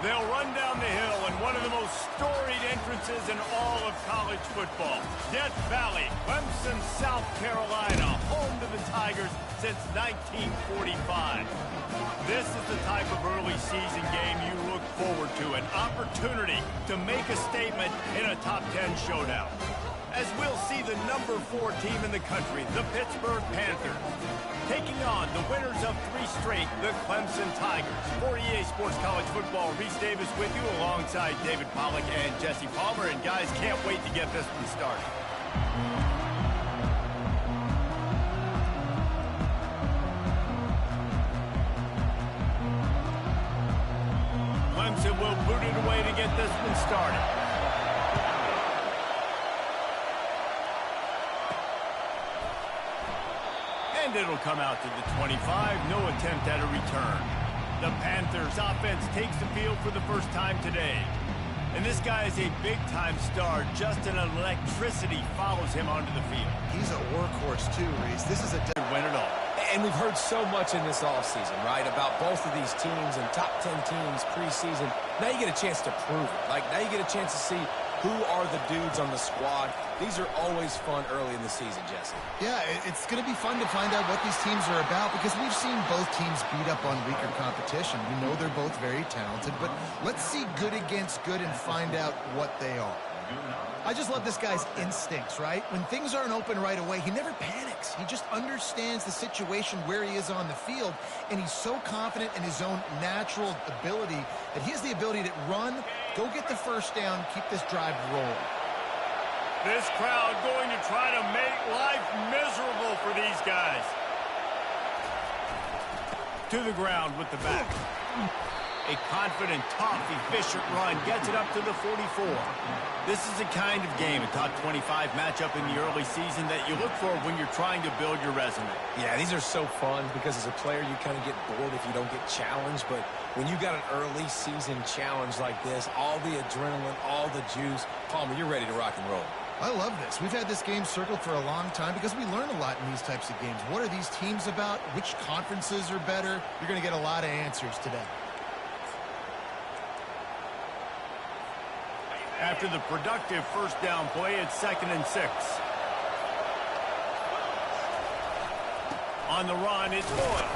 They'll run down the hill in one of the most storied entrances in all of college football. Death Valley, Clemson, South Carolina, home to the Tigers since 1945. This is the type of early season game you look forward to, an opportunity to make a statement in a top 10 showdown. As we'll see the number 4 team in the country, the Pittsburgh Panthers, taking on the winners of 3 straight, the Clemson Tigers. For EA Sports College Football, Reese Davis with you alongside David Pollack and Jesse Palmer. And guys, can't wait to get this one started. Clemson will boot it away to get this one started. And it'll come out to the 25. No attempt at a return. The Panthers offense takes the field for the first time today. And this guy is a big-time star. Just an electricity follows him onto the field. He's a workhorse too, Reese. This is a dead win it all. And we've heard so much in this offseason, right, about both of these teams and top 10 teams preseason. Now you get a chance to prove it. Like, now you get a chance to see who are the dudes on the squad. These are always fun early in the season, Jesse. Yeah, it's going to be fun to find out what these teams are about because we've seen both teams beat up on weaker competition. We know they're both very talented, but let's see good against good and find out what they are. I just love this guy's instincts, right? When things aren't open right away, he never panics. He just understands the situation where he is on the field, and he's so confident in his own natural ability that he has the ability to run, go get the first down, keep this drive rolling. This crowd going to try to make life miserable for these guys. To the ground with the back. A confident, tough, efficient run gets it up to the 44. This is the kind of game, a top 25 matchup in the early season that you look for when you're trying to build your resume. Yeah, these are so fun because as a player you kind of get bored if you don't get challenged, but when you got an early season challenge like this, all the adrenaline, all the juice, Palmer, you're ready to rock and roll. I love this. We've had this game circled for a long time because we learn a lot in these types of games. What are these teams about? Which conferences are better? You're going to get a lot of answers today. After the productive first down play, it's 2nd and 6. On the run, it's Boyd.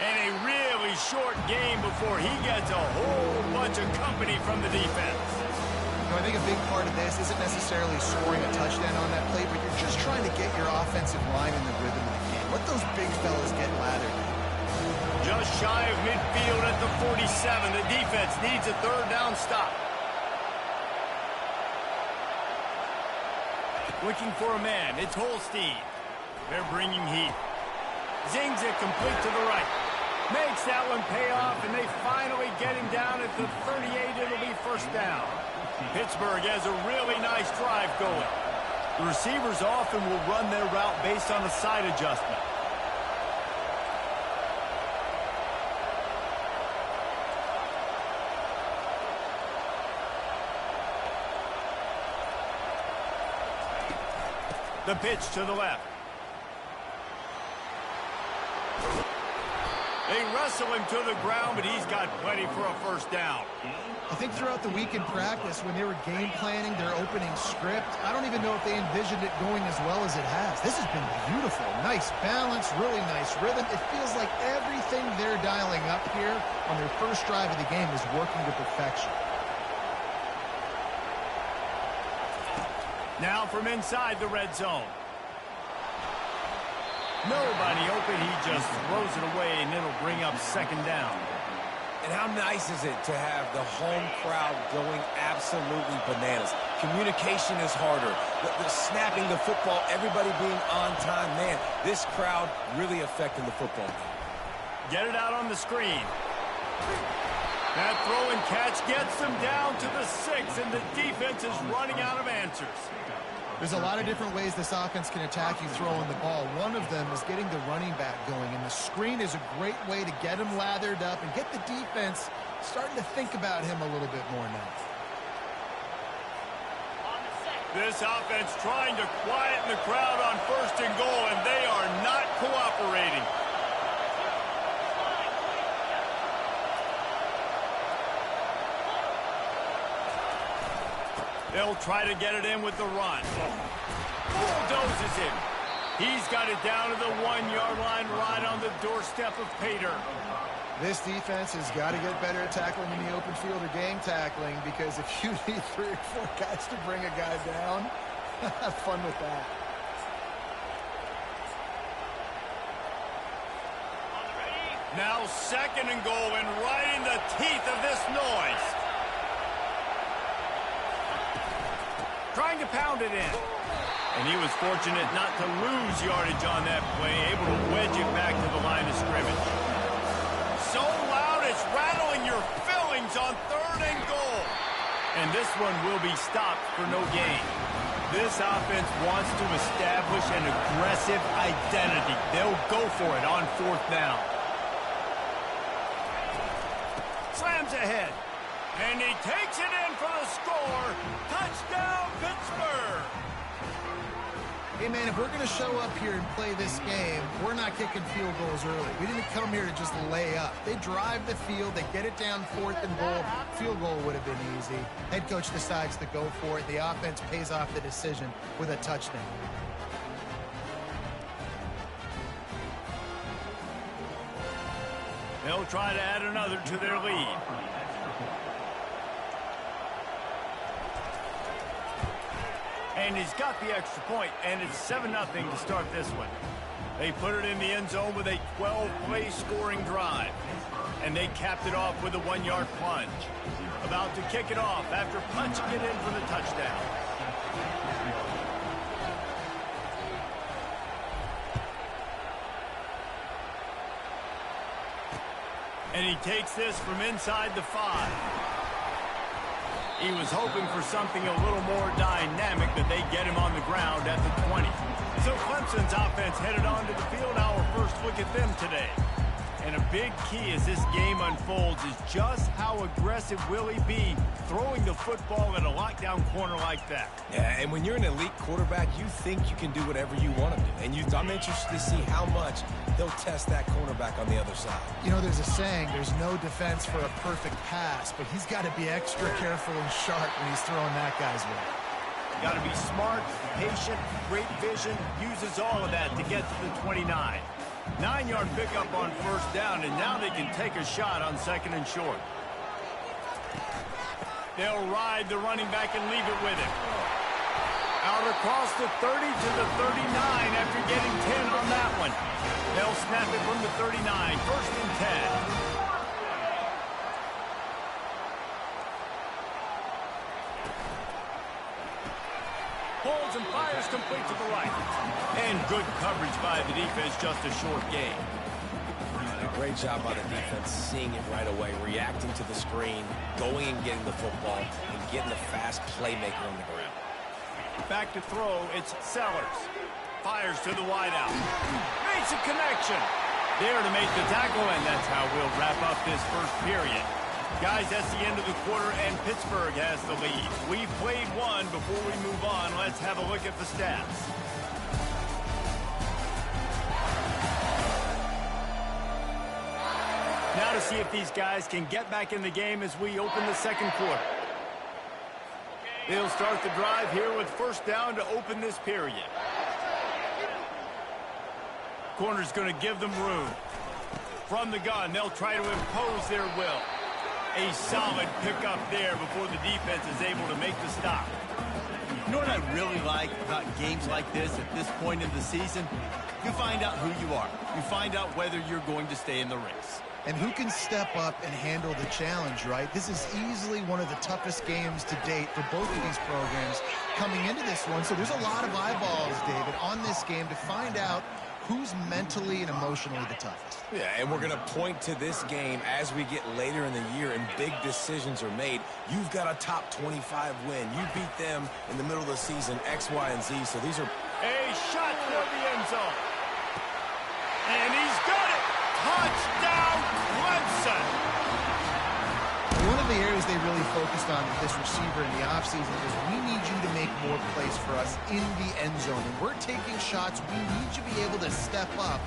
And a really short game before he gets a whole bunch of company from the defense. I think a big part of this isn't necessarily scoring a touchdown on that play, but you're just trying to get your offensive line in the rhythm of the game. Let those big fellas get lathered. Just shy of midfield at the 47. The defense needs a 3rd down stop. Looking for a man. It's Holstein. They're bringing heat. Zings it complete to the right. Makes that one pay off, and they finally get him down at the 38. It'll be 1st down. Pittsburgh has a really nice drive going. The receivers often will run their route based on a side adjustment. The pitch to the left. They wrestle him to the ground, but he's got plenty for a 1st down. I think throughout the week in practice, when they were game planning their opening script, I don't even know if they envisioned it going as well as it has. This has been beautiful. Nice balance, really nice rhythm. It feels like everything they're dialing up here on their first drive of the game is working to perfection. Now from inside the red zone. Nobody open. He just throws it away, and it'll bring up 2nd down. And how nice is it to have the home crowd going absolutely bananas? Communication is harder. The snapping the football, everybody being on time. Man, this crowd really affecting the football game. Get it out on the screen. That throw and catch gets them down to the 6, and the defense is running out of answers. There's a lot of different ways this offense can attack you throwing the ball. One of them is getting the running back going, and the screen is a great way to get him lathered up and get the defense starting to think about him a little bit more now. This offense trying to quieten the crowd on 1st and goal, and they are not cooperating. They'll try to get it in with the run. Bulldozes him. He's got it down to the 1-yard line right on the doorstep of Pater. This defense has got to get better at tackling in the open field or game tackling, because if you need 3 or 4 guys to bring a guy down, have fun with that. Now 2nd and goal, and right in the teeth of this noise. Trying to pound it in. And he was fortunate not to lose yardage on that play, able to wedge it back to the line of scrimmage. So loud it's rattling your fillings on 3rd and goal. And this one will be stopped for no gain. This offense wants to establish an aggressive identity. They'll go for it on 4th down. Slams ahead. And he takes it in for the score. Touchdown, Pittsburgh. Hey, man, if we're going to show up here and play this game, we're not kicking field goals early. We didn't come here to just lay up. They drive the field. They get it down 4th and goal. Field goal would have been easy. Head coach decides to go for it. The offense pays off the decision with a touchdown. They'll try to add another to their lead. And he's got the extra point, and it's 7-0 to start this one. They put it in the end zone with a 12-play scoring drive. And they capped it off with a 1-yard plunge. About to kick it off after punching it in for the touchdown. And he takes this from inside the 5. He was hoping for something a little more dynamic, but they get him on the ground at the 20. So Clemson's offense headed onto the field. Our first look at them today. And a big key as this game unfolds is just how aggressive will he be throwing the football at a lockdown corner like that. Yeah, and when you're an elite quarterback, you think you can do whatever you want to do. And I'm interested to see how much they'll test that cornerback on the other side. You know, there's a saying, there's no defense for a perfect pass, but he's got to be extra careful and sharp when he's throwing that guy's way. Got to be smart, patient, great vision, uses all of that to get to the 29. 9-yard pickup on 1st down, and now they can take a shot on 2nd and short. They'll ride the running back and leave it with him. Out across the 30 to the 39 after getting 10 on that one. They'll snap it from the 39, 1st and 10. Pulls and fires complete to the right. And good coverage by the defense, just a short gain. Great job by the defense, seeing it right away, reacting to the screen, going and getting the football, and getting the fast playmaker on the ground. Back to throw, it's Sellers. Fires to the wideout. Makes a connection. There to make the tackle, and that's how we'll wrap up this first period. Guys, that's the end of the quarter, and Pittsburgh has the lead. We've played one. Before we move on, let's have a look at the stats. Now to see if these guys can get back in the game as we open the 2nd quarter. They'll start the drive here with 1st down to open this period. Corner's going to give them room. From the gun, they'll try to impose their will. A solid pickup there before the defense is able to make the stop. You know what I really like about games like this at this point in the season? You find out who you are. You find out whether you're going to stay in the race. And who can step up and handle the challenge, right? This is easily one of the toughest games to date for both of these programs coming into this one. So there's a lot of eyeballs, David, on this game to find out who's mentally and emotionally the toughest. Yeah, and we're going to point to this game as we get later in the year and big decisions are made. You've got a top 25 win. You beat them in the middle of the season, X, Y, and Z. So these are... A shot for the end zone. And he's got it. Touchdown, Clemson. One of the areas they really focused on with this receiver in the offseason is we need you to make more plays for us in the end zone. And we're taking shots. We need you to be able to step up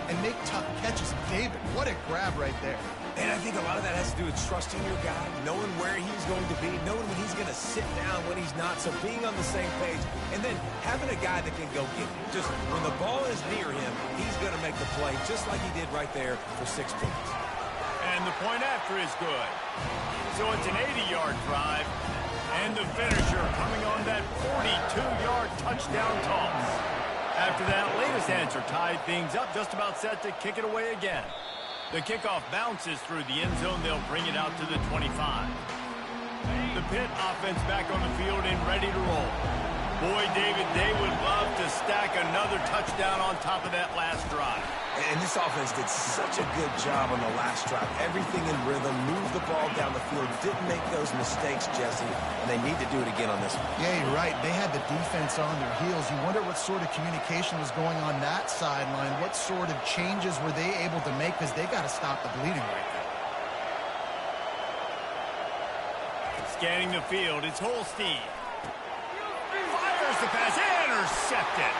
and make tough catches. David, what a grab right there. And I think a lot of that has to do with trusting your guy, knowing where he's going to be, knowing when he's going to sit down, when he's not, so being on the same page, and then having a guy that can go get it. Just when the ball is near him, he's going to make the play, just like he did right there for 6 points. And the point after is good. So it's an 80-yard drive, and the finisher coming on that 42-yard touchdown toss. After that latest answer tied things up, just about set to kick it away again. The kickoff bounces through the end zone. They'll bring it out to the 25. The Pitt offense back on the field and ready to roll. Boy, David, they would love to stack another touchdown on top of that last drive. And this offense did such a good job on the last drive. Everything in rhythm, moved the ball down the field, didn't make those mistakes, Jesse, and they need to do it again on this one. Yeah, you're right. They had the defense on their heels. You wonder what sort of communication was going on that sideline. What sort of changes were they able to make, because they got to stop the bleeding right now. Scanning the field, it's Holstein. Fires the pass, intercepted.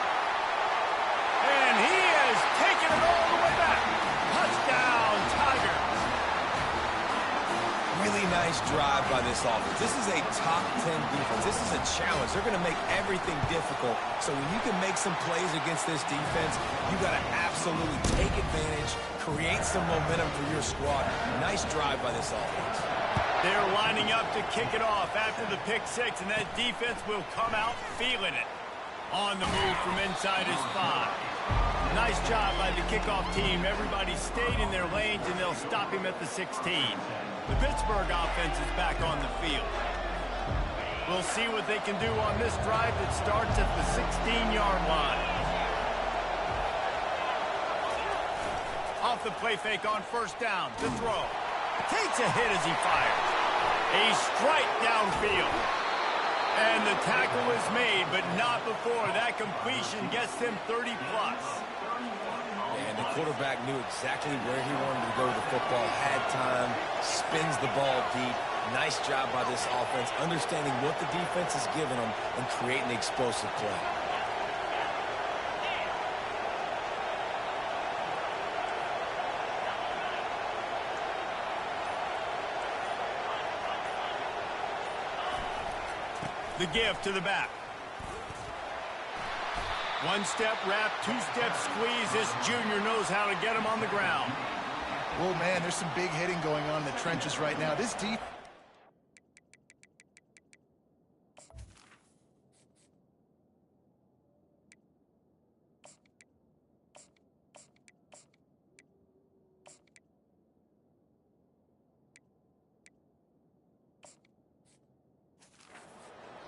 And he has taken it all the way back. Touchdown, Tigers. Really nice drive by this offense. This is a top 10 defense. This is a challenge. They're going to make everything difficult. So when you can make some plays against this defense, you got to absolutely take advantage, create some momentum for your squad. Nice drive by this offense. They're lining up to kick it off after the pick six, and that defense will come out feeling it. On the move from inside his 5. Nice job by the kickoff team. Everybody stayed in their lanes, and they'll stop him at the 16. The Pittsburgh offense is back on the field. We'll see what they can do on this drive that starts at the 16-yard line. Off the play fake on first down. To throw. Takes a hit as he fires. A strike downfield. And the tackle is made, but not before. That completion gets him 30-plus. And the quarterback knew exactly where he wanted to go with the football, had time, spins the ball deep. Nice job by this offense, understanding what the defense is giving them and creating the explosive play. The give to the back. One-step wrap, two-step squeeze. This junior knows how to get him on the ground. Whoa, man, there's some big hitting going on in the trenches right now. This defense...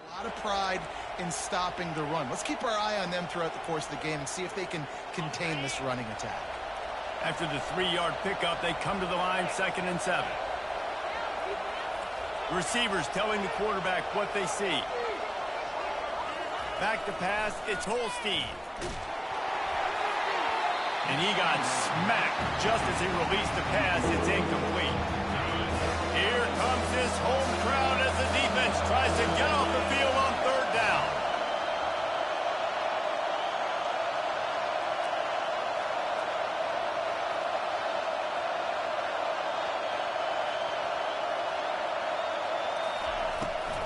A lot of pride in stopping the run. Let's keep our eye on them throughout the course of the game and see if they can contain this running attack. After the 3-yard pickup, they come to the line, 2nd and 7. Receivers telling the quarterback what they see. Back to pass, it's Holstein. And he got smacked just as he released the pass. It's incomplete. Here comes this home crowd as the defense tries to get off the field on 3rd down.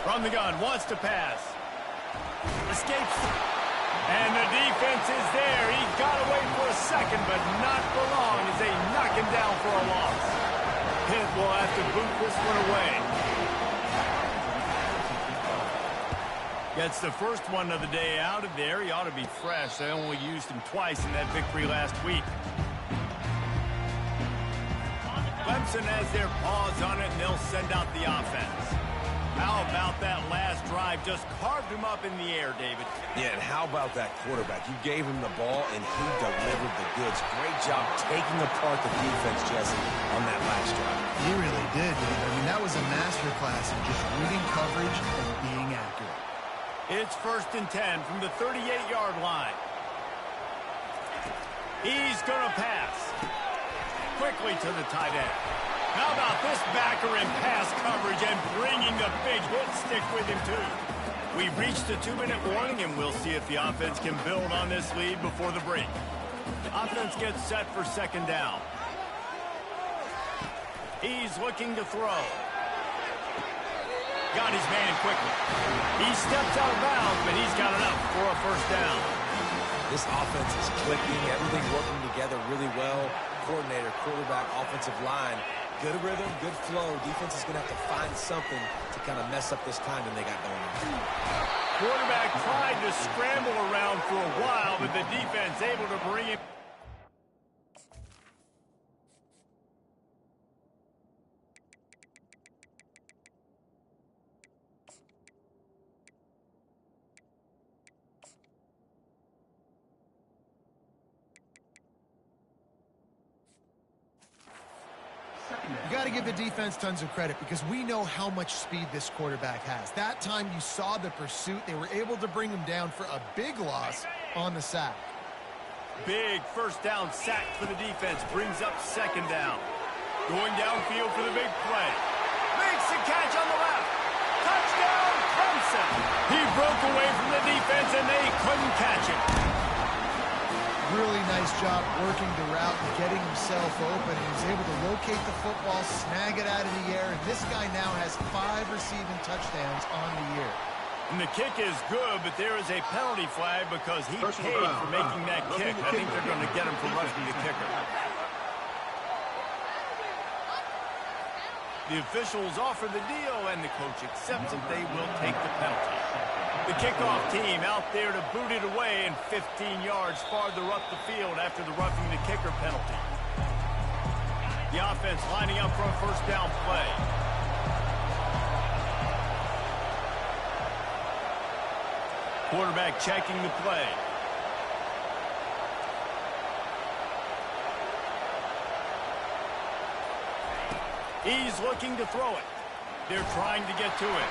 From the gun, wants to pass. Escapes. And the defense is there. He got away for a second, but not for long as they knock him down for a loss. Pitt will have to boot this one away. Gets the first one of the day out of there. He ought to be fresh. They only used him twice in that victory last week. Clemson has their paws on it, and they'll send out the offense. How about that last drive? Just carved him up in the air, David. Yeah, and how about that quarterback? You gave him the ball, and he delivered the goods. Great job taking apart the defense, Jesse, on that last drive. He really did, David. I mean, that was a masterclass in just reading coverage and being accurate. It's 1st and 10 from the 38-yard line. He's going to pass. Quickly to the tight end. How about this backer in pass coverage and bringing the big hit stick with him, too? We've reached the 2-minute warning, and we'll see if the offense can build on this lead before the break. Offense gets set for 2nd down. He's looking to throw. Got his man quickly. He steps out of bounds, but he's got enough for a first down. This offense is clicking. Everything working together really well. Coordinator, quarterback, offensive line. Good rhythm, good flow. Defense is going to have to find something to kind of mess up this timing they got going on. Quarterback tried to scramble around for a while, but the defense able to bring him. You got to give the defense tons of credit because we know how much speed this quarterback has. That time you saw the pursuit. They were able to bring him down for a big loss on the sack. Big first down sack for the defense. Brings up second down. Going downfield for the big play. Makes the catch on the left. Touchdown, Clemson. He broke away from the defense and they couldn't catch him. Really nice job working the route and getting himself open. He was able to locate the football, snag it out of the air, and this guy now has 5 receiving touchdowns on the year. And the kick is good, but there is a penalty flag because he paid for making that kick. I think they're going to get him for roughing the kicker. The officials offer the deal, and the coach accepts it. They will take the penalty. The kickoff team out there to boot it away and 15 yards farther up the field after the roughing the kicker penalty. The offense lining up for a first down play. Quarterback checking the play. He's looking to throw it. They're trying to get to it.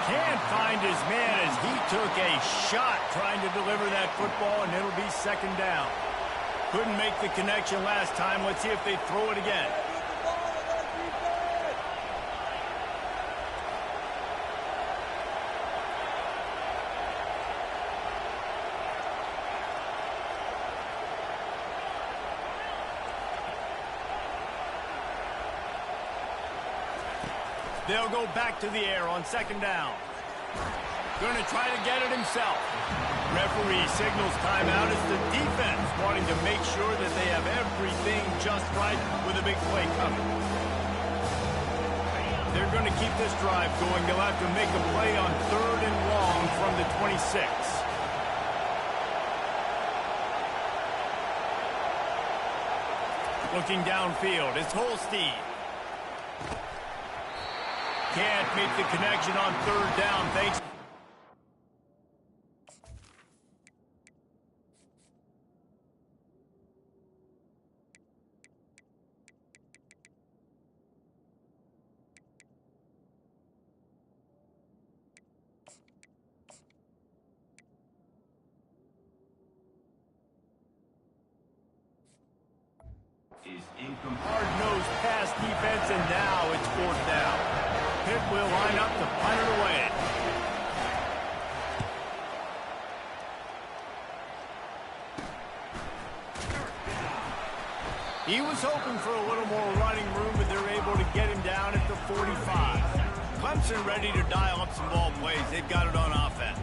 Can't find his man as he took a shot trying to deliver that football, and it'll be second down. Couldn't make the connection last time. Let's see if they throw it again. They'll go back to the air on second down. Going to try to get it himself. Referee signals timeout as the defense wanting to make sure that they have everything just right with a big play coming. They're going to keep this drive going. They'll have to make a play on 3rd and long from the 26. Looking downfield, it's Holstein. Can't make the connection on 3rd down, thanks. Hard-nosed pass defense, and now it's 4th down. Pitt will line up to punt it away. He was hoping for a little more running room, but they're able to get him down at the 45. Clemson ready to dial up some ball plays. They've got it on offense.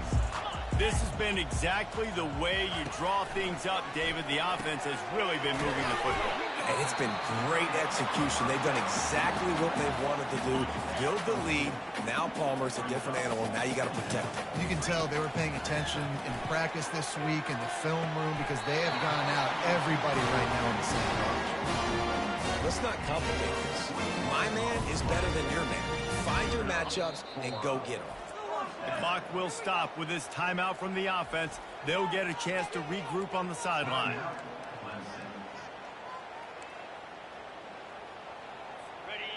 This has been exactly the way you draw things up, David. The offense has really been moving the football. And it's been great execution. They've done exactly what they wanted to do. Build the lead. Now Palmer's a different animal. Now you got to protect him. You can tell they were paying attention in practice this week in the film room because they have gone out everybody right now on the same page. Let's not complicate this. My man is better than your man. Find your matchups and go get them. The clock will stop with this timeout from the offense. They'll get a chance to regroup on the sideline.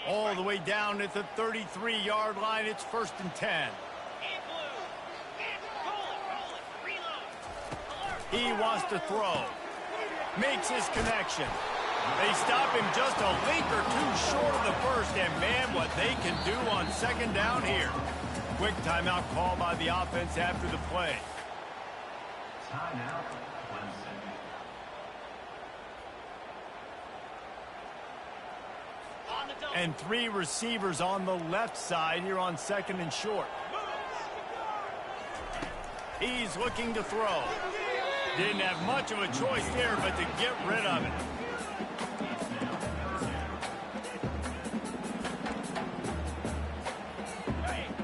All the way down at the 33-yard line. It's 1st and 10. He wants to throw. Makes his connection. They stop him just a link or two short of the first, and man, what they can do on second down here. Quick timeout call by the offense after the play. Timeout, Clemson. And 3 receivers on the left side here on 2nd and short. He's looking to throw. Didn't have much of a choice there, but to get rid of it.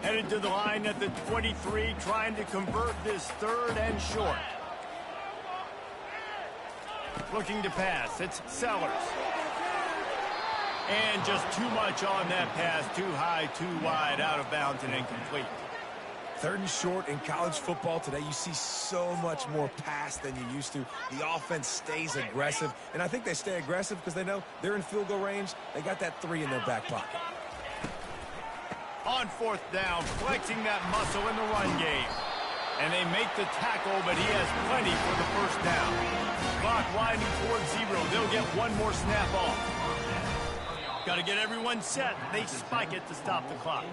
Headed to the line at the 23, trying to convert this 3rd and short. Looking to pass. It's Sellers. And just too much on that pass. Too high, too wide, out of bounds, and incomplete. 3rd and short in college football today, you see so much more pass than you used to. The offense stays aggressive, and I think they stay aggressive because they know they're in field goal range. They got that 3 in their back pocket. On 4th down, flexing that muscle in the run game. And they make the tackle, but he has plenty for the 1st down. Clock winding towards 0. They'll get one more snap off. Got to get everyone set. They spike it to stop the clock.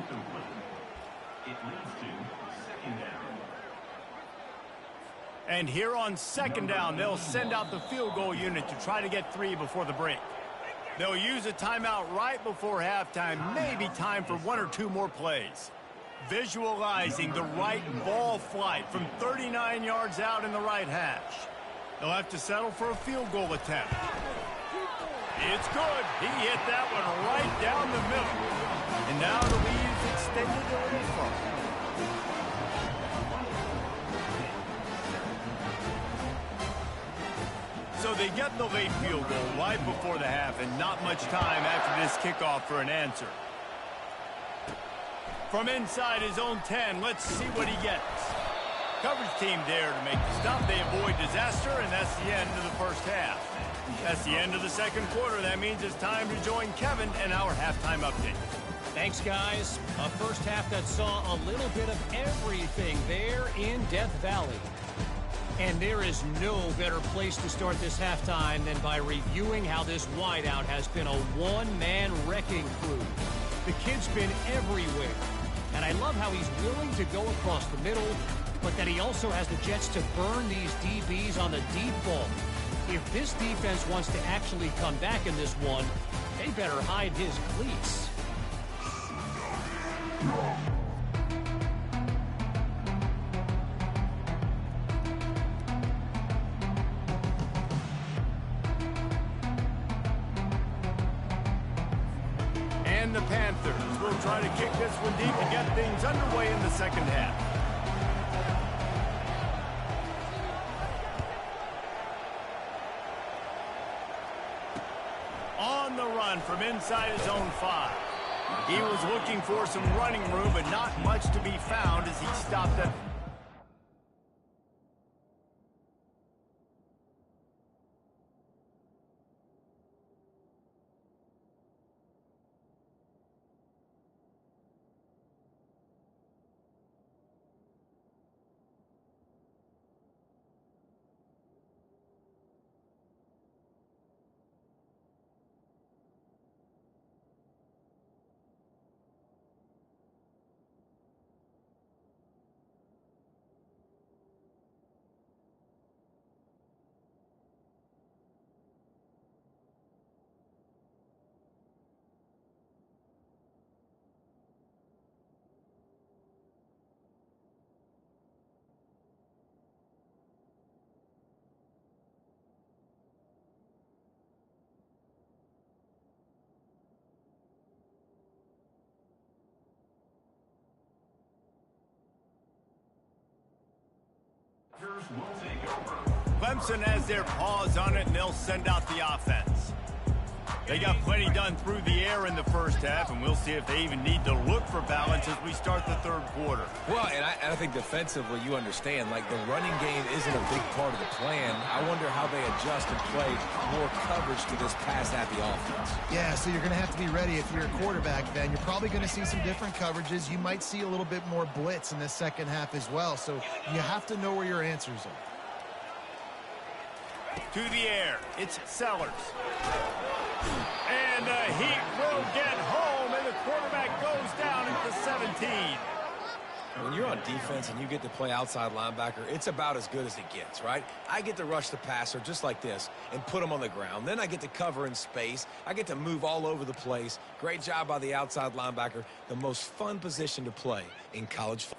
And here on 2nd down, they'll send out the field goal unit to try to get 3 before the break. They'll use a timeout right before halftime, maybe time for 1 or 2 more plays. Visualizing the right ball flight from 39 yards out in the right hash. They'll have to settle for a field goal attempt. It's good. He hit that one right down the middle. And now the lead is extended a little further. So they get the late field goal right before the half, and not much time after this kickoff for an answer. From inside his own 10, let's see what he gets. Coverage team there to make the stop. They avoid disaster, and that's the end of the 1st half. That's the end of the 2nd quarter. That means it's time to join Kevin and our halftime update. Thanks, guys. A 1st half that saw a little bit of everything there in Death Valley. And there is no better place to start this halftime than by reviewing how this wideout has been a one-man wrecking crew. The kid's been everywhere. And I love how he's willing to go across the middle, but that he also has the jets to burn these DBs on the deep ball. If this defense wants to actually come back in this one, they better hide his cleats. And the Panthers will try to kick this one deep to get things underway in the 2nd half. On the run from inside his own 5. He was looking for some running room, but not much to be found as he stopped at... Clemson has their paws on it, and they'll send out the offense. They got plenty done through the air in the 1st half, and we'll see if they even need to look for balance as we start the 3rd quarter. Well, and I think defensively, you understand, like the running game isn't a big part of the plan. I wonder how they adjust and play more coverage to this pass-happy offense. Yeah, so you're going to have to be ready if you're a quarterback, then. You're probably going to see some different coverages. You might see a little bit more blitz in the 2nd half as well, so you have to know where your answers are. To the air, it's Sellers. And the Heat will get home, and the quarterback goes down at the 17. When you're on defense and you get to play outside linebacker, it's about as good as it gets, right? I get to rush the passer just like this and put him on the ground. Then I get to cover in space. I get to move all over the place. Great job by the outside linebacker. The most fun position to play in college football.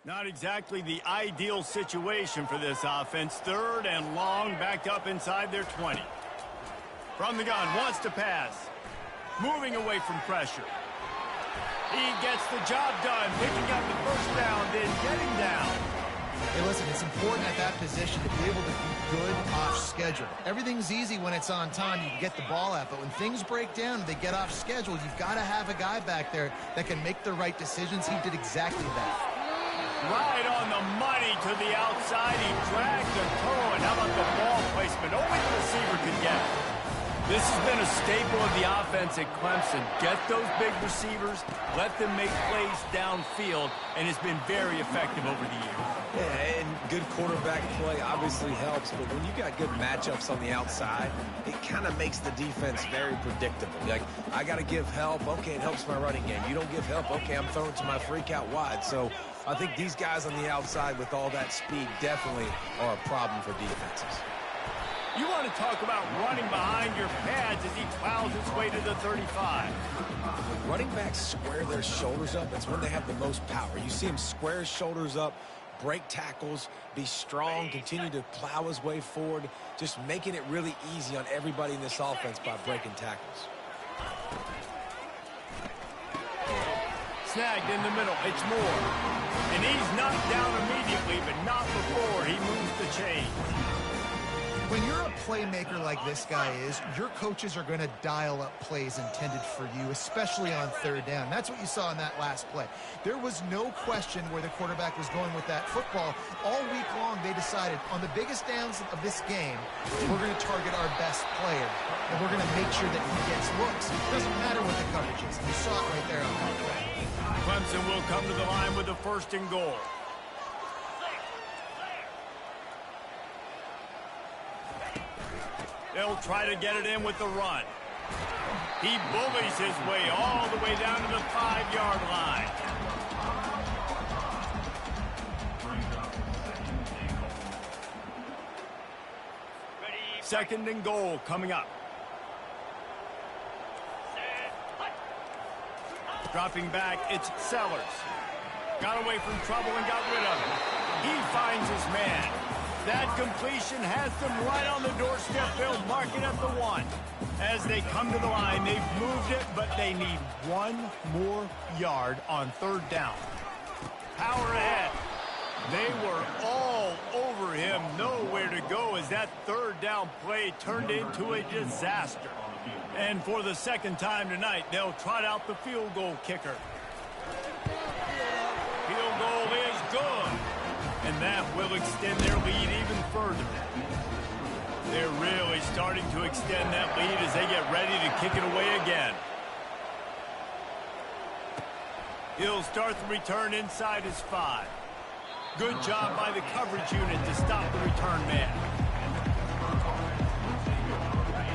Not exactly the ideal situation for this offense. 3rd and long, backed up inside their 20. From the gun, wants to pass. Moving away from pressure. He gets the job done, picking up the first down, then getting down. Hey, listen, it's important at that position to be able to be good off schedule. Everything's easy when it's on time. You can get the ball out, but when things break down and they get off schedule, you've got to have a guy back there that can make the right decisions. He did exactly that. Right on the money to the outside. He dragged the toe, and how about the ball placement? Only the receiver could get it. This has been a staple of the offense at Clemson. Get those big receivers, let them make plays downfield, and it's been very effective over the years. Yeah, and good quarterback play obviously helps, but when you got good matchups on the outside, it kind of makes the defense very predictable. Like, I got to give help. Okay, it helps my running game. You don't give help. Okay, I'm throwing to my freak out wide. So I think these guys on the outside with all that speed definitely are a problem for defenses. You want to talk about running behind your pads as he plows his way to the 35. When running backs square their shoulders up, that's when they have the most power. You see him square his shoulders up, break tackles, be strong, continue to plow his way forward, just making it really easy on everybody in this offense by breaking tackles. Snagged in the middle. It's Moore. And he's knocked down immediately, but not before he moves the chain. When you're a playmaker like this guy is, your coaches are going to dial up plays intended for you, especially on 3rd down. That's what you saw in that last play. There was no question where the quarterback was going with that football. All week long, they decided on the biggest downs of this game, we're going to target our best player, and we're going to make sure that he gets looks. It doesn't matter what the coverage is. You saw it right there on that play. Clemson will come to the line with the 1st and goal. They'll try to get it in with the run. He bullies his way all the way down to the 5-yard line. Second and goal coming up. Dropping back, it's Sellers. Got away from trouble and got rid of it. He finds his man. That completion has them right on the doorstep. They'll mark it at the 1. As they come to the line, they've moved it, but they need 1 more yard on 3rd down. Power ahead. They were all over him. Nowhere to go as that 3rd down play turned into a disaster. And for the 2nd time tonight, they'll trot out the field goal kicker. Field goal is good. And that will extend their lead even further. They're really starting to extend that lead as they get ready to kick it away again. He'll start the return inside his 5. Good job by the coverage unit to stop the return man.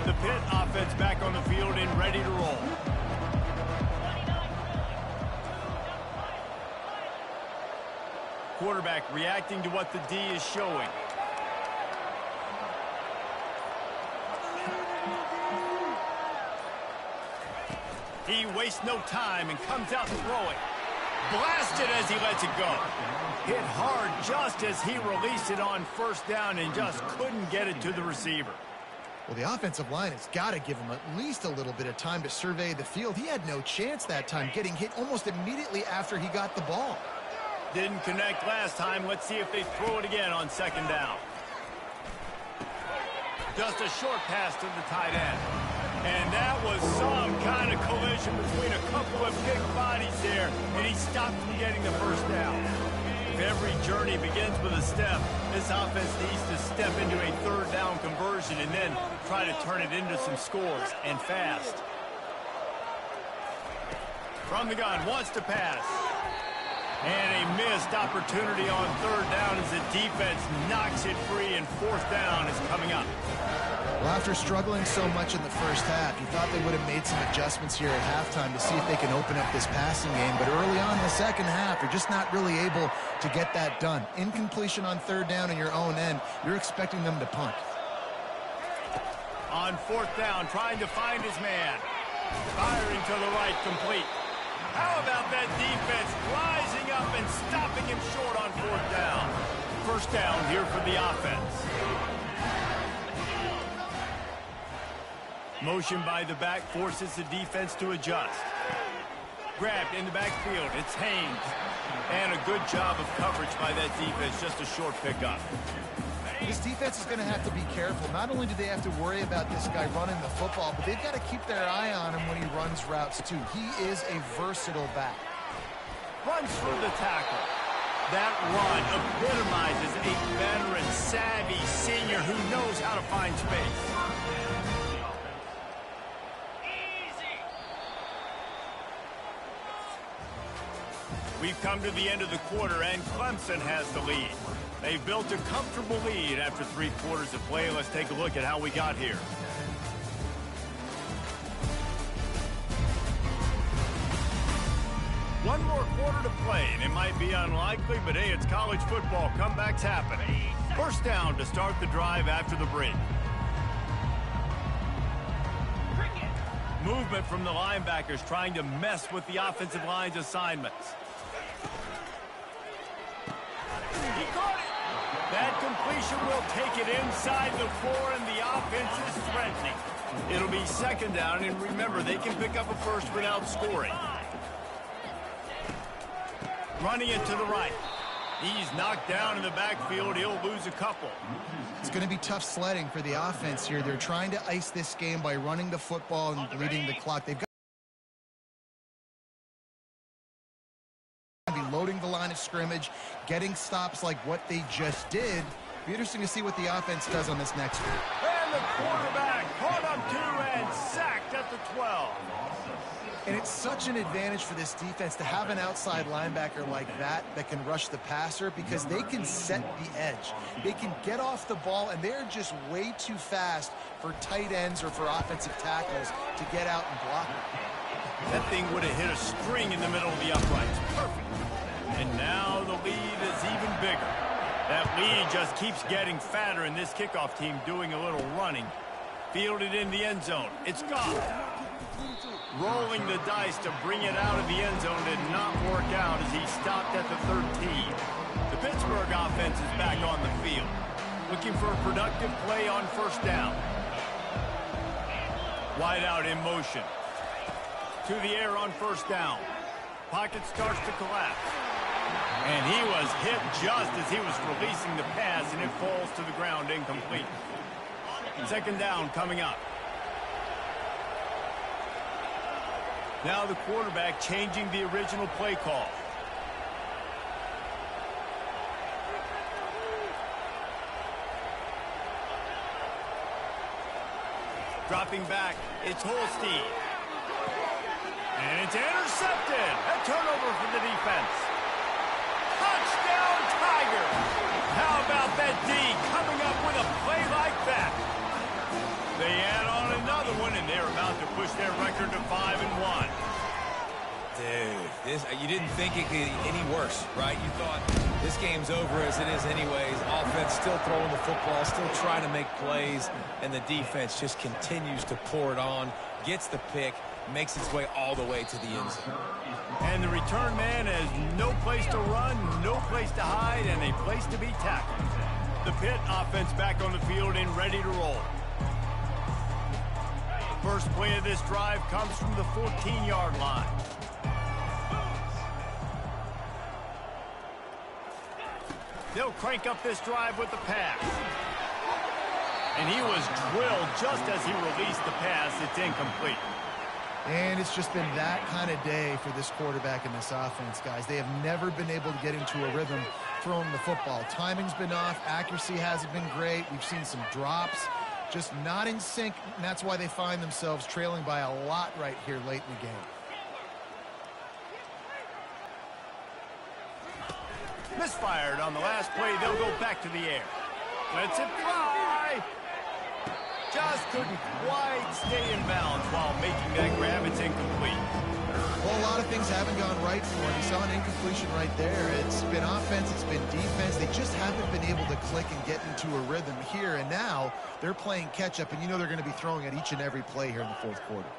The Pitt offense back on the field and ready to roll. Quarterback reacting to what the D is showing. He wastes no time and comes out throwing. Blasted as he lets it go. Hit hard just as he released it on 1st down and just couldn't get it to the receiver. Well, the offensive line has got to give him at least a little bit of time to survey the field. He had no chance that time, getting hit almost immediately after he got the ball. Didn't connect last time. Let's see if they throw it again on 2nd down. Just a short pass to the tight end. And that was some kind of collision between a couple of big bodies there, and he stopped from getting the 1st down. If every journey begins with a step, this offense needs to step into a 3rd down conversion and then try to turn it into some scores, and fast. From the gun, wants to pass. And a missed opportunity on 3rd down as the defense knocks it free, and 4th down is coming up. Well, after struggling so much in the first half, you thought they would have made some adjustments here at halftime to see if they can open up this passing game. But early on in the second half, you're just not really able to get that done. Incompletion on 3rd down in your own end, you're expecting them to punt. On 4th down, trying to find his man. Firing to the right, complete. How about that defense rising up and stopping him short on 4th down? First down here for the offense. Motion by the back forces the defense to adjust. Grabbed in the backfield. It's Haynes. And a good job of coverage by that defense. Just a short pickup. This defense is going to have to be careful. Not only do they have to worry about this guy running the football, but they've got to keep their eye on him when he runs routes too. He is a versatile back. Runs through the tackle. That run epitomizes a veteran, savvy senior who knows how to find space. We've come to the end of the quarter, and Clemson has the lead. They've built a comfortable lead after 3 quarters of play. Let's take a look at how we got here. One more quarter to play, and it might be unlikely, but hey, it's college football. Comeback's happening. First down to start the drive after the break. Movement from the linebackers trying to mess with the offensive line's assignments. He caught it. That completion will take it inside the 4, and the offense is threatening. It'll be second down, and remember, they can pick up a first without scoring. Running it to the right. He's knocked down in the backfield. He'll lose a couple. It's going to be tough sledding for the offense here. They're trying to ice this game by running the football and bleeding the clock. They've got to be loading the line of scrimmage, getting stops like what they just did. It'll be interesting to see what the offense does on this next one. And the quarterback caught up 2 and sacked at the 12. And it's such an advantage for this defense to have an outside linebacker like that can rush the passer, because they can set the edge. They can get off the ball, and they're just way too fast for tight ends or for offensive tackles to get out and block it. That thing would have hit a string in the middle of the uprights. Perfect. And now the lead is even bigger. That lead just keeps getting fatter, and this kickoff team doing a little running. Fielded in the end zone. It's gone. Rolling the dice to bring it out of the end zone did not work out as he stopped at the 13. The Pittsburgh offense is back on the field. Looking for a productive play on first down. Wide out in motion. To the air on first down. Pocket starts to collapse. And he was hit just as he was releasing the pass, and it falls to the ground incomplete. Second down coming up. Now the quarterback changing the original play call. Dropping back, it's Holstein. And it's intercepted. A turnover for the defense. Touchdown, Tigers. How about that D coming up with a play like that? They add on another one, and they're about to push their record to 5-1. Dude, you didn't think it could get any worse, right? You thought this game's over as it is anyways. Offense still throwing the football, still trying to make plays, and the defense just continues to pour it on, gets the pick, makes its way all the way to the end zone. And the return man has no place to run, no place to hide, and a place to be tackled. The Pitt offense back on the field and ready to roll. First play of this drive comes from the 14-yard line. They'll crank up this drive with the pass. And he was drilled just as he released the pass. It's incomplete. And it's just been that kind of day for this quarterback and this offense, guys. They have never been able to get into a rhythm throwing the football. Timing's been off. Accuracy hasn't been great. We've seen some drops. Just not in sync, and that's why they find themselves trailing by a lot right here late in the game. Misfired on the last play. They'll go back to the air. Lets it fly. Just couldn't quite stay in bounds while making that grab. It's incomplete. Well, a lot of things haven't gone right for him. He saw an incompletion right there. It's been offense, it's been defense. They just haven't been able to click and get into a rhythm here. And now they're playing catch-up, and you know they're going to be throwing at each and every play here in the fourth quarter.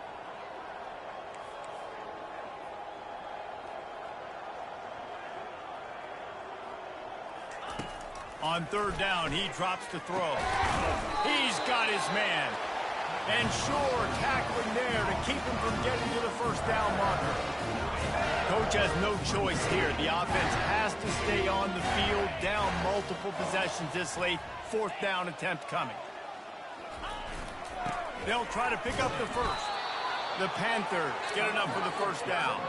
On third down, he drops to throw. He's got his man. And sure, tackling there to keep him from getting to the first down marker. Coach has no choice here. The offense has to stay on the field, down multiple possessions this late. Fourth down attempt coming. They'll try to pick up the first. The Panthers get enough for the first down.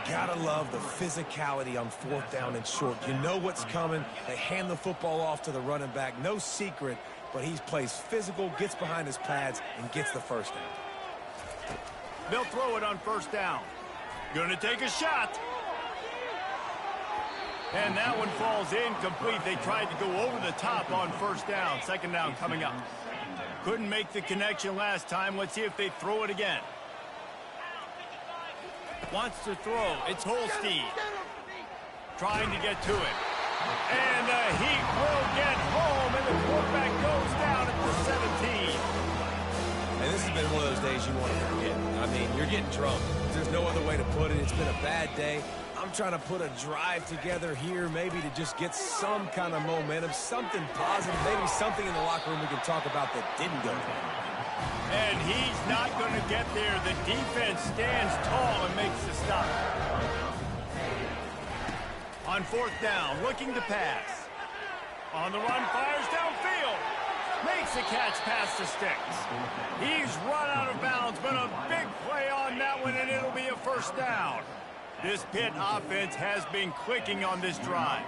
Gotta love the physicality on fourth down and short. You know what's coming. They hand the football off to the running back. No secret, but he plays physical, gets behind his pads, and gets the first down. They'll throw it on first down. Gonna take a shot. And that one falls incomplete. They tried to go over the top on first down. Second down coming up. Couldn't make the connection last time. Let's see if they throw it again. Wants to throw. It's Holstein. Trying to get to it. And the Heat will get home, and the quarterback goes down at the 17. And this has been one of those days you want to forget. I mean, you're getting drunk. There's no other way to put it. It's been a bad day. I'm trying to put a drive together here, maybe to just get some kind of momentum, something positive, maybe something in the locker room we can talk about that didn't go well. And he's not going to get there. The defense stands tall and makes the stop. On fourth down, looking to pass. On the run, fires downfield. Makes a catch past the sticks. He's run out of bounds, but a big play on that one, and it'll be a first down. This Pitt offense has been clicking on this drive.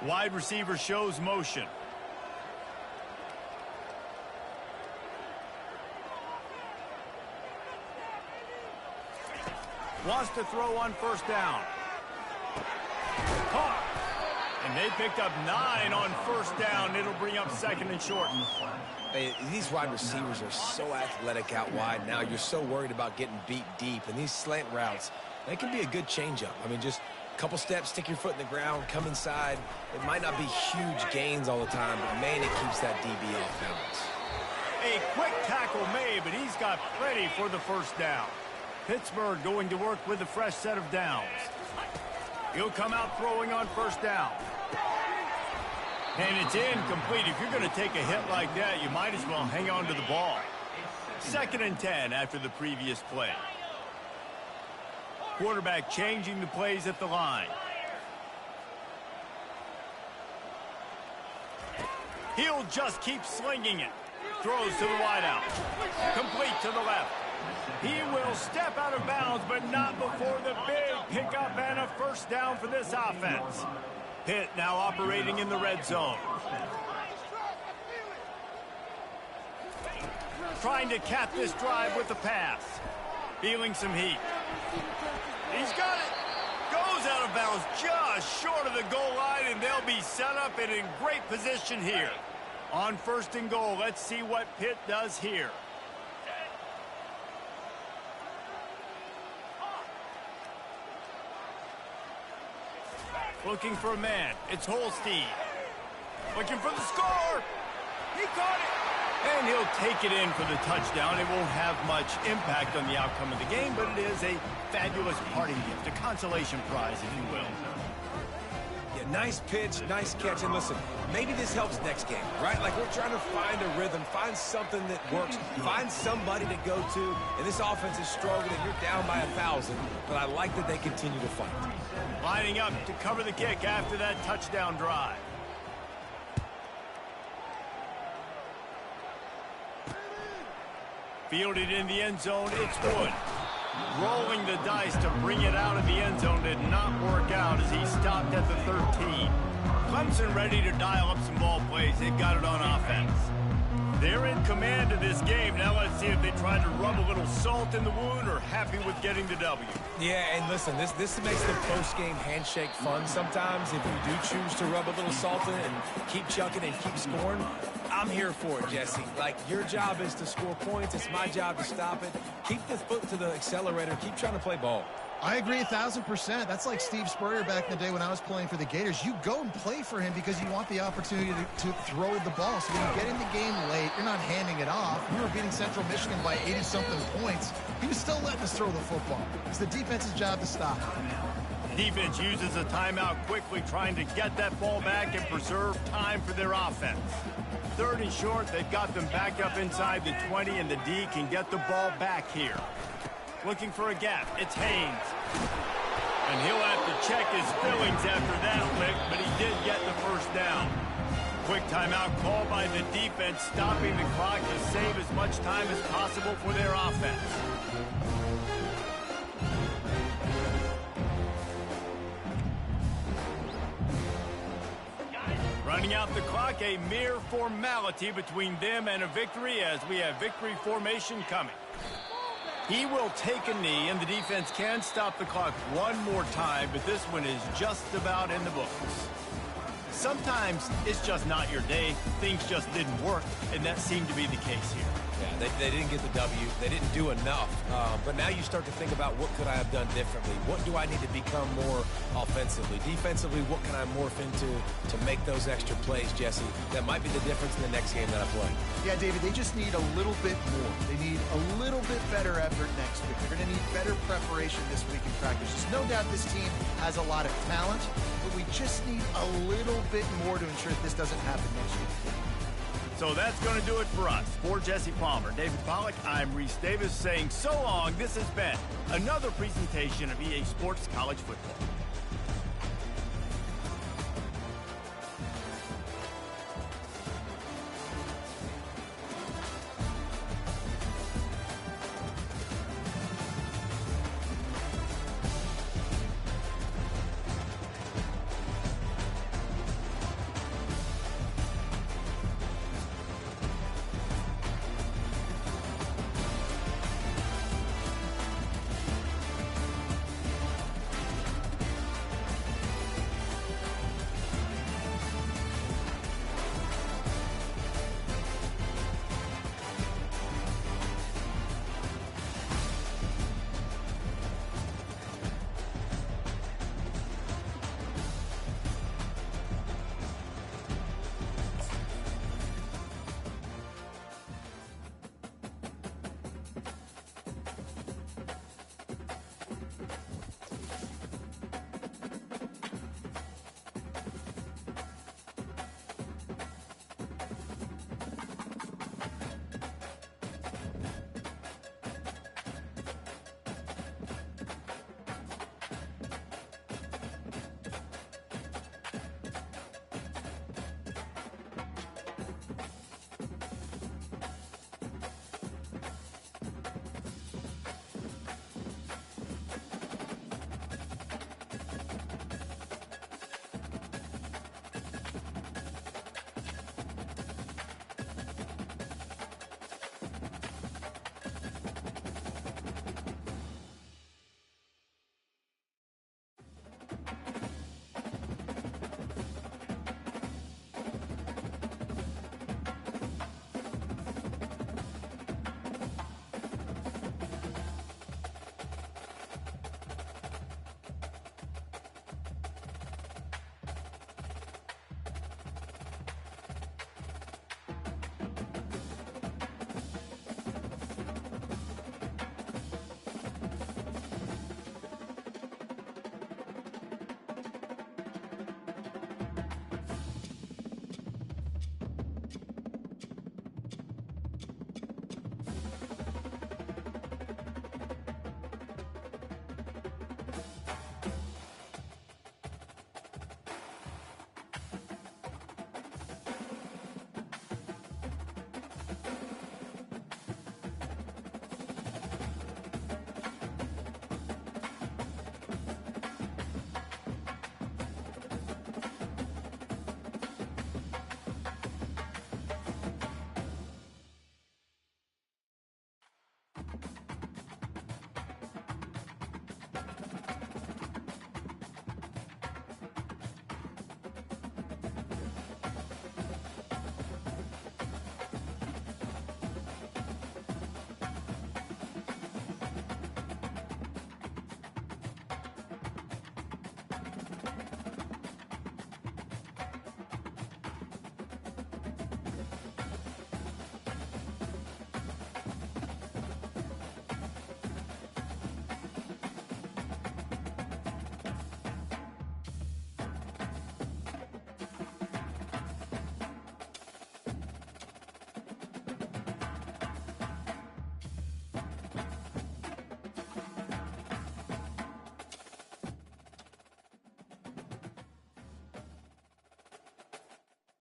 Wide receiver shows motion. Wants to throw on first down. Caught. And they picked up 9 on first down. It'll bring up second and short. Hey, these wide receivers are so athletic out wide now. You're so worried about getting beat deep. And these slant routes, they can be a good changeup. I mean, just a couple steps, stick your foot in the ground, come inside. It might not be huge gains all the time, but, man, it keeps that DB off balance. A quick tackle made, but he's got plenty for the first down. Pittsburgh going to work with a fresh set of downs. He'll come out throwing on first down. And it's incomplete. If you're going to take a hit like that, you might as well hang on to the ball. Second and 10 after the previous play. Quarterback changing the plays at the line. He'll just keep slinging it. Throws to the wideout. Complete to the left. He will step out of bounds, but not before the big pickup and a first down for this offense. Pitt now operating in the red zone. Trying to cap this drive with the pass. Feeling some heat. He's got it. Goes out of bounds just short of the goal line, and they'll be set up and in great position here. On first and goal, let's see what Pitt does here. Looking for a man. It's Holstein. Looking for the score. He caught it. And he'll take it in for the touchdown. It won't have much impact on the outcome of the game, but it is a fabulous parting gift, a consolation prize, if you will. Yeah, nice pitch, nice catch. And listen, maybe this helps next game, right? Like, we're trying to find a rhythm, find something that works, find somebody to go to. And this offense is struggling. You're down by 1,000, but I like that they continue to fight. Lining up to cover the kick after that touchdown drive. Fielded in the end zone, it's Wood. Rolling the dice to bring it out of the end zone did not work out as he stopped at the 13. Clemson ready to dial up some ball plays. They've got it on offense. They're in command of this game. Now let's see if they try to rub a little salt in the wound or happy with getting the W. Yeah, and listen, this makes the post-game handshake fun sometimes. If you do choose to rub a little salt in it and keep chucking and keep scoring, I'm here for it, Jesse. Like, your job is to score points. It's my job to stop it. Keep the foot to the accelerator. Keep trying to play ball. I agree 1,000%. That's like Steve Spurrier back in the day when I was playing for the Gators. You go and play for him because you want the opportunity to throw the ball. So when you get in the game late, you're not handing it off. We were beating Central Michigan by 80-something points. He was still letting us throw the football. It's the defense's job to stop it. Defense uses a timeout quickly, trying to get that ball back and preserve time for their offense. 3rd and short, they've got them back up inside the 20, and the D can get the ball back here. Looking for a gap, it's Haynes. And he'll have to check his fillings after that lick, but he did get the first down. Quick timeout called by the defense, stopping the clock to save as much time as possible for their offense. Running out the clock, a mere formality between them and a victory, as we have victory formation coming. He will take a knee, and the defense can stop the clock one more time, but this one is just about in the books. Sometimes it's just not your day. Things just didn't work, and that seemed to be the case here. Yeah, they didn't get the W. They didn't do enough. But now you start to think about, what could I have done differently? What do I need to become more offensively? Defensively, what can I morph into to make those extra plays, Jesse? That might be the difference in the next game that I play. Yeah, David, they just need a little bit more. They need a little bit better effort next week. They're going to need better preparation this week in practice. There's no doubt this team has a lot of talent, but we just need a little bit more to ensure that this doesn't happen next week. So that's going to do it for us. For Jesse Palmer, David Pollack, I'm Reese Davis saying so long. This has been another presentation of EA Sports College Football.